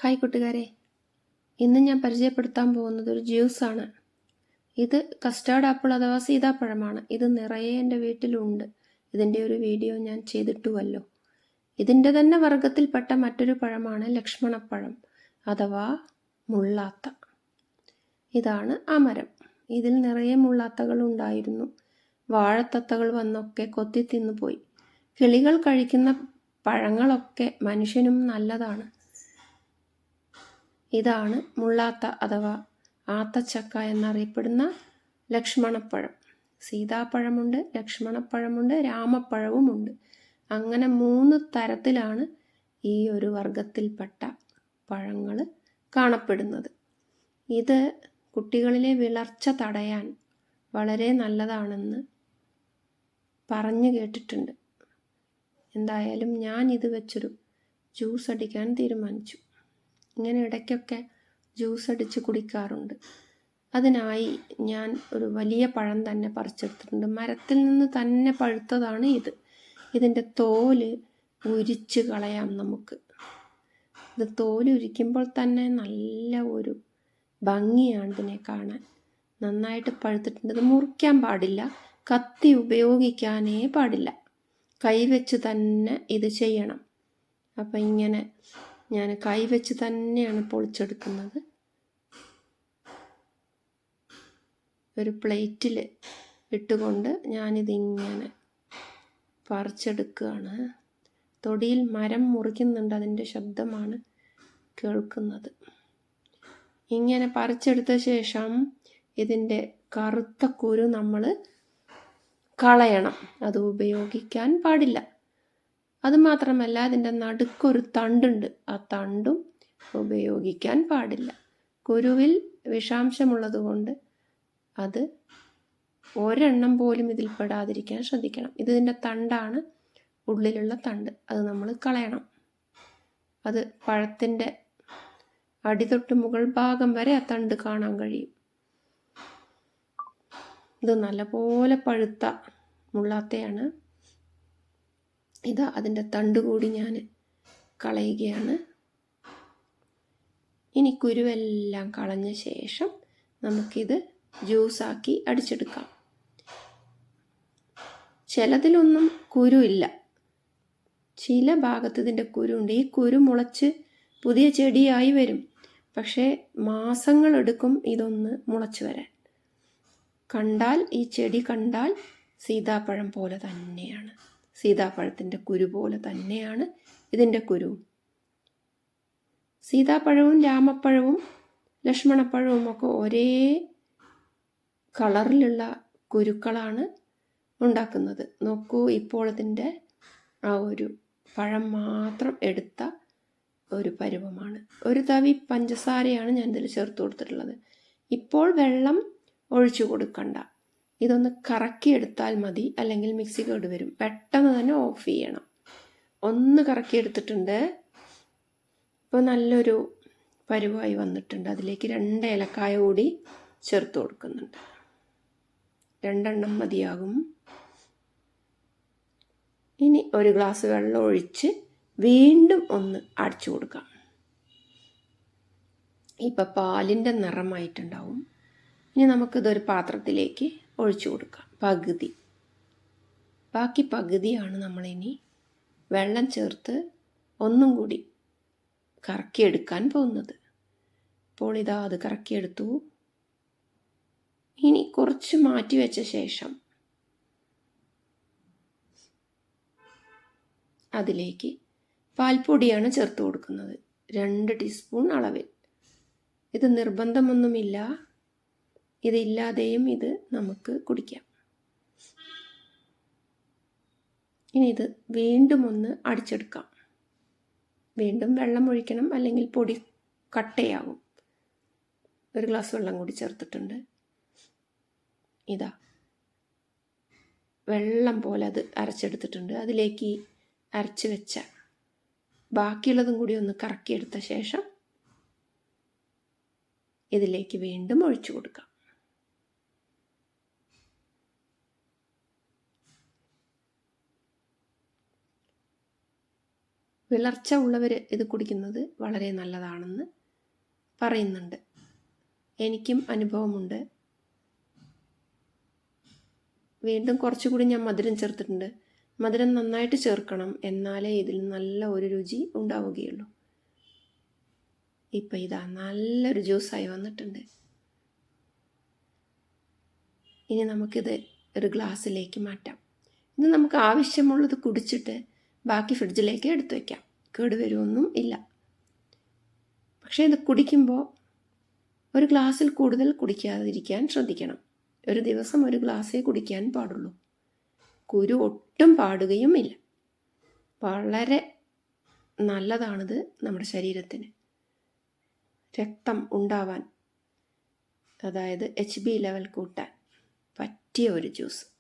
Hi കൂട്ടുകാരെ, ഇന്ന് ഞാൻ പരിചയപ്പെടുത്താൻ പോകുന്നത് ഒരു ജ്യൂസാണ്. ഇത് കസ്റ്റാർഡ് ആപ്പിൾ അഥവാ സീതാപ്പഴമാണ്. ഇത് നിറയെ എൻ്റെ വീട്ടിലുണ്ട്. ഇതിൻ്റെ ഒരു വീഡിയോ ഞാൻ ചെയ്തിട്ടുവല്ലോ. ഇതിൻ്റെ തന്നെ വർഗത്തിൽപ്പെട്ട മറ്റൊരു പഴമാണ് ലക്ഷ്മണപ്പഴം അഥവാ മുള്ളാത്ത. ഇതാണ് ആ മരം. ഇതിൽ നിറയെ മുള്ളാത്തകൾ ഉണ്ടായിരുന്നു. വാഴത്തത്തകൾ വന്നൊക്കെ കൊത്തി തിന്നുപോയി. കിളികൾ കഴിക്കുന്ന പഴങ്ങളൊക്കെ മനുഷ്യനും നല്ലതാണ്. ഇതാണ് മുള്ളാത്ത അഥവാ ആത്തച്ചക്ക എന്നറിയപ്പെടുന്ന ലക്ഷ്മണപ്പഴം. സീതാപ്പഴമുണ്ട്, ലക്ഷ്മണപ്പഴമുണ്ട്, രാമപ്പഴവുമുണ്ട്. അങ്ങനെ 3 തരത്തിലാണ് ഈ ഒരു വർഗത്തിൽപ്പെട്ട പഴങ്ങൾ കാണപ്പെടുന്നത്. ഇത് കുട്ടികളിലെ വിളർച്ച തടയാൻ വളരെ നല്ലതാണെന്ന് പറഞ്ഞു കേട്ടിട്ടുണ്ട്. എന്തായാലും ഞാൻ ഇത് വെച്ചൊരു ജ്യൂസ് അടിക്കാൻ തീരുമാനിച്ചു. ഇങ്ങനെ ഇടയ്ക്കൊക്കെ ജ്യൂസ് അടിച്ച് കുടിക്കാറുണ്ട്. അതിനായി ഞാൻ ഒരു വലിയ പഴം തന്നെ പറിച്ചെടുത്തിട്ടുണ്ട്. മരത്തിൽ നിന്ന് തന്നെ പഴുത്തതാണ് ഇത്. ഇതിൻ്റെ തോല് ഉരിച്ച് കളയാം നമുക്ക്. ഇത് തോല് ഉരിക്കുമ്പോൾ തന്നെ നല്ല ഒരു ഭംഗിയാണ് ഇതിനെ കാണാൻ. നന്നായിട്ട് പഴുത്തിട്ടുണ്ട്. ഇത് മുറിക്കാൻ പാടില്ല, കത്തി ഉപയോഗിക്കാനേ പാടില്ല. കൈവച്ച് തന്നെ ഇത് ചെയ്യണം. അപ്പം ഇങ്ങനെ ഞാൻ കൈവച്ച് തന്നെയാണ് പൊളിച്ചെടുക്കുന്നത്. ഒരു പ്ലേറ്റിൽ ഇട്ടുകൊണ്ട് ഞാനിതിങ്ങനെ പറിച്ചെടുക്കുകയാണ്. തൊടിയിൽ മരം മുറിക്കുന്നുണ്ട്, അതിൻ്റെ ശബ്ദമാണ് കേൾക്കുന്നത്. ഇങ്ങനെ പറിച്ചെടുത്ത ശേഷം ഇതിൻ്റെ കറുത്ത കുരു നമ്മൾ കളയണം. അത് ഉപയോഗിക്കാൻ പാടില്ല. അതുമാത്രമല്ല, അതിൻ്റെ നടുക്കൊരു തണ്ടുണ്ട്, ആ തണ്ടും ഉപയോഗിക്കാൻ പാടില്ല. കുരുവിൽ വിഷാംശമുള്ളത് കൊണ്ട് അത് ഒരെണ്ണം പോലും ഇതിൽ പെടാതിരിക്കാൻ ശ്രദ്ധിക്കണം. ഇതിൻ്റെ തണ്ടാണ്, ഉള്ളിലുള്ള തണ്ട്, അത് നമ്മൾ കളയണം. അത് പഴത്തിൻ്റെ അടിതൊട്ട് മുകൾ ഭാഗം വരെ ആ തണ്ട് കാണാൻ കഴിയും. ഇത് നല്ലപോലെ പഴുത്ത മുള്ളാത്തയാണ്. ഇതാ അതിൻ്റെ തണ്ട് കൂടി ഞാൻ കളയുകയാണ്. ഇനി കുരുവെല്ലാം കളഞ്ഞ ശേഷം നമുക്കിത് ജ്യൂസാക്കി അടിച്ചെടുക്കാം. ചിലതിലൊന്നും കുരു ഇല്ല, ചില ഭാഗത്ത് ഇതിൻ്റെ കുരുണ്ട്. ഈ കുരു മുളച്ച് പുതിയ ചെടിയായി വരും. പക്ഷേ മാസങ്ങളെടുക്കും ഇതൊന്ന് മുളച്ച് വരാൻ. കണ്ടാൽ ഈ ചെടി കണ്ടാൽ സീതാപ്പഴം പോലെ തന്നെയാണ്. സീതാപ്പഴത്തിൻ്റെ കുരു പോലെ തന്നെയാണ് ഇതിൻ്റെ കുരുവും. സീതാപ്പഴവും രാമപ്പഴവും ലക്ഷ്മണപ്പഴവും ഒക്കെ ഒരേ കളറിലുള്ള കുരുക്കളാണ് ഉണ്ടാക്കുന്നത്. നോക്കൂ, ഇപ്പോൾ ഇതിൻ്റെ ആ ഒരു പഴം മാത്രം എടുത്ത ഒരു പരുവമാണ്. ഒരു തവി പഞ്ചസാരയാണ് ഞാൻ ഇതിൽ ചേർത്ത് കൊടുത്തിട്ടുള്ളത്. ഇപ്പോൾ വെള്ളം ഒഴിച്ചു കൊടുക്കണ്ട. ഇതൊന്ന് കറക്കിയെടുത്താൽ മതി, അല്ലെങ്കിൽ മിക്സി കേട് വരും. പെട്ടെന്ന് തന്നെ ഓഫ് ചെയ്യണം. ഒന്ന് കറക്കിയെടുത്തിട്ടുണ്ട്. ഇപ്പോൾ നല്ലൊരു പരുവായി വന്നിട്ടുണ്ട്. അതിലേക്ക് 2 ഏലക്കായ കൂടി ചേർത്ത് കൊടുക്കുന്നുണ്ട്. 2 എണ്ണം മതിയാകും. ഇനി ഒരു ഗ്ലാസ് വെള്ളം ഒഴിച്ച് വീണ്ടും ഒന്ന് അടിച്ചു കൊടുക്കാം. ഇപ്പം പാലിൻ്റെ നിറമായിട്ടുണ്ടാവും. ഇനി നമുക്കിതൊരു പാത്രത്തിലേക്ക് ഒഴിച്ചു കൊടുക്കാം. ബാക്കി പകുതിയാണ് നമ്മളിനി വെള്ളം ചേർത്ത് ഒന്നും കൂടി കറക്കിയെടുക്കാൻ പോകുന്നത്. അപ്പോൾ ഇതാ അത് കറക്കിയെടുത്തു. ഇനി കുറച്ച് മാറ്റി വെച്ച ശേഷം അതിലേക്ക് പാൽപ്പൊടിയാണ് ചേർത്ത് കൊടുക്കുന്നത്. 2 ടീസ്പൂൺ അളവിൽ. ഇത് നിർബന്ധമൊന്നുമില്ല, ഇതില്ലാതെയും ഇത് നമുക്ക് കുടിക്കാം. ഇനി ഇത് വീണ്ടും ഒന്ന് അടിച്ചെടുക്കാം. വീണ്ടും വെള്ളം ഒഴിക്കണം, അല്ലെങ്കിൽ പൊടി കട്ടയാകും. ഒരു ഗ്ലാസ് വെള്ളം കൂടി ചേർത്തിട്ടുണ്ട്. ഇതാ വെള്ളം പോലെ അത് അരച്ചെടുത്തിട്ടുണ്ട്. അതിലേക്ക് അരച്ച് വെച്ച ബാക്കിയുള്ളതും കൂടി ഒന്ന് കറക്കിയെടുത്ത ശേഷം ഇതിലേക്ക് വീണ്ടും ഒഴിച്ചു കൊടുക്കാം. വിളർച്ച ഉള്ളവർ ഇത് കുടിക്കുന്നത് വളരെ നല്ലതാണെന്ന് പറയുന്നുണ്ട്. എനിക്കും അനുഭവമുണ്ട്. വീണ്ടും കുറച്ചുകൂടി ഞാൻ മധുരം ചേർത്തിട്ടുണ്ട്. മധുരം നന്നായിട്ട് ചേർക്കണം, എന്നാലേ ഇതിൽ നല്ല ഒരു രുചി ഉണ്ടാവുകയുള്ളൂ. ഇപ്പം ഇതാ നല്ലൊരു ജ്യൂസായി വന്നിട്ടുണ്ട്. ഇനി നമുക്കിത് ഒരു ഗ്ലാസ്സിലേക്ക് മാറ്റാം. ഇത് നമുക്ക് ആവശ്യമുള്ളത് കുടിച്ചിട്ട് ബാക്കി ഫ്രിഡ്ജിലേക്ക് എടുത്തു വയ്ക്കാം. കേടുവരുമൊന്നും ഇല്ല. പക്ഷേ ഇത് കുടിക്കുമ്പോൾ ഒരു ഗ്ലാസ്സിൽ കൂടുതൽ കുടിക്കാതിരിക്കാൻ ശ്രദ്ധിക്കണം. ഒരു ദിവസം ഒരു ഗ്ലാസ്സേ കുടിക്കാൻ പാടുള്ളൂ. കുരു ഒട്ടും പാടുകയും ഇല്ല. വളരെ നല്ലതാണിത് നമ്മുടെ ശരീരത്തിന്. രക്തം ഉണ്ടാവാൻ, അതായത് HB ലെവൽ കൂട്ടാൻ പറ്റിയ ഒരു ജ്യൂസ്.